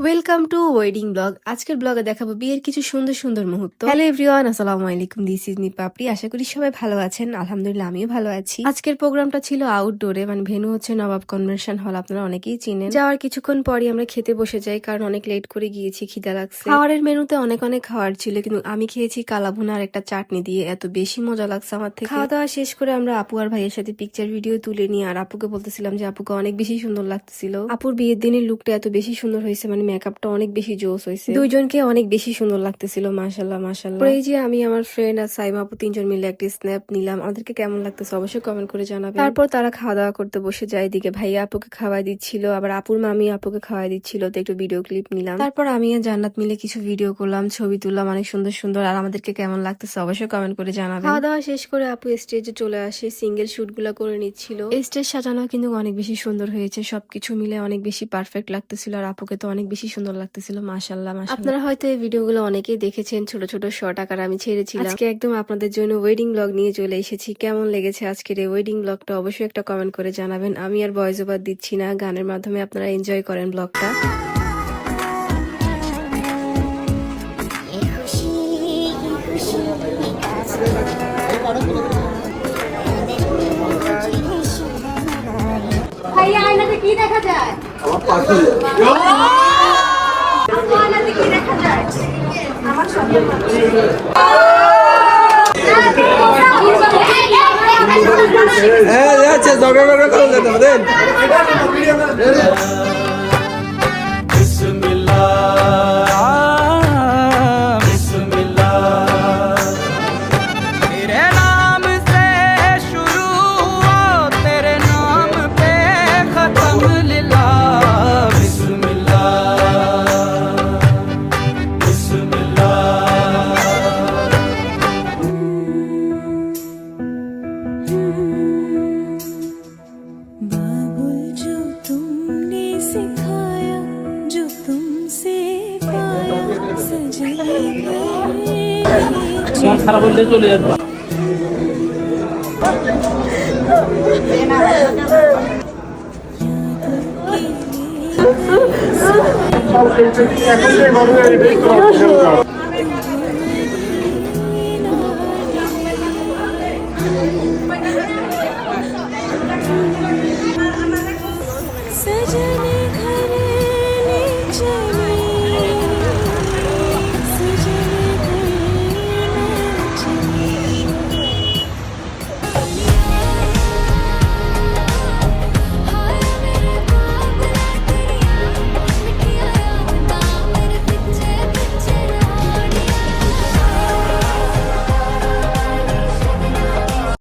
Welcome to wedding blog. আজকের ব্লগে দেখাবো বিয়ের কিছু সুন্দর সুন্দর মুহূর্ত। হ্যালো এভরিওয়ান, আসসালামু আলাইকুম। This is নিপাপড়ি। আশা করি সবাই ভালো আছেন। আলহামদুলিল্লাহ আমিও ভালো আছি। আজকের প্রোগ্রামটা ছিল আউটডোরে, মানে ভেন্যু হচ্ছে নবাব কনভেনশন হল। আপনারা অনেকেই চিনেন। যাওয়ার কিছুক্ষণ পরই আমরা খেতে বসে যাই, কারণ অনেক লেট করে গিয়েছি, খিদা লাগছে। খাওয়ারের মেনুতে অনেক অনেক খাওয়ার ছিল, কিন্তু আমি খেয়েছি কালাভুনা আর একটা চাটনি দিয়ে। এত বেশি মজা লাগছে আমার থেকে। খাওয়া দাওয়া শেষ করে আমরা আপু আর ভাইয়ের সাথে পিকচার ভিডিও তুলে নিয়ে আর আপুকে বলতেছিলাম যে আপুকে অনেক বেশি সুন্দর লাগতেছিল। আপুর বিয়ের দিনের লুকটা এত বেশি সুন্দর হয়েছে, মানে মেকআপটা অনেক বেশি জোস হয়েছে। দুইজনকে অনেক বেশি সুন্দর লাগতেছিল, মাশাআল্লাহ মাশাআল্লাহ। এই যে আমি, আমার ফ্রেন্ড আর সাইমা আপু তিনজন মিলে একটা স্ন্যাপ নিলাম। আমাদেরকে কেমন লাগতেছে অবশ্যই কমেন্ট করে জানাবেন। তারপর তারা খাওয়া দাওয়া করতে বসে যায়। এদিকে ভাইয়া আপুকে খাওয়াই দিচ্ছিল, আবার আপুর মামি আপুকে খাওয়াই দিচ্ছিল, তো একটু ভিডিও ক্লিপ নিলাম। তারপর আমি আর জান্নাত মিলে কিছু ভিডিও করলাম, ছবি তুললাম অনেক সুন্দর সুন্দর। আর আমাদেরকে কেমন লাগতেছে অবশ্যই কমেন্ট করে জানাবেন। খাওয়া দাওয়া শেষ করে আপু স্টেজে চলে আসে, সিঙ্গেল শুট গুলা করে নিচ্ছিল। স্টেজ সাজানো কিন্তু অনেক বেশি সুন্দর হয়েছে, সবকিছু মিলে অনেক বেশি পারফেক্ট লাগতেছিল। আর আপুকে তো অনেক বেশি সুন্দর লাগতেছিল, মাশাআল্লাহ। আপনারা হয়তো এই ভিডিওগুলো অনেকেই দেখেছেন, ছোট ছোট শর্ট আকার আমি ছেড়েছিলাম। আজকে একদম আপনাদের জন্য ওয়েডিং ব্লগ নিয়ে চলে এসেছি। কেমন লেগেছে আজকের এই ওয়েডিং ব্লগটা অবশ্যই একটা কমেন্ট করে জানাবেন। আমি আর ভয়েস ওভার দিচ্ছি না, গানের মাধ্যমে আপনারা এনজয় করেন ব্লগটা। ভাইয়া আয়নাতে কি দেখা যায়? আমার পাশে আয়নাতে কি দেখা যায়? আমার সঙ্গে হ্যাঁ আচ্ছা জগা জগা করে দেন। খারাপ হলে চলে আসবা। सजना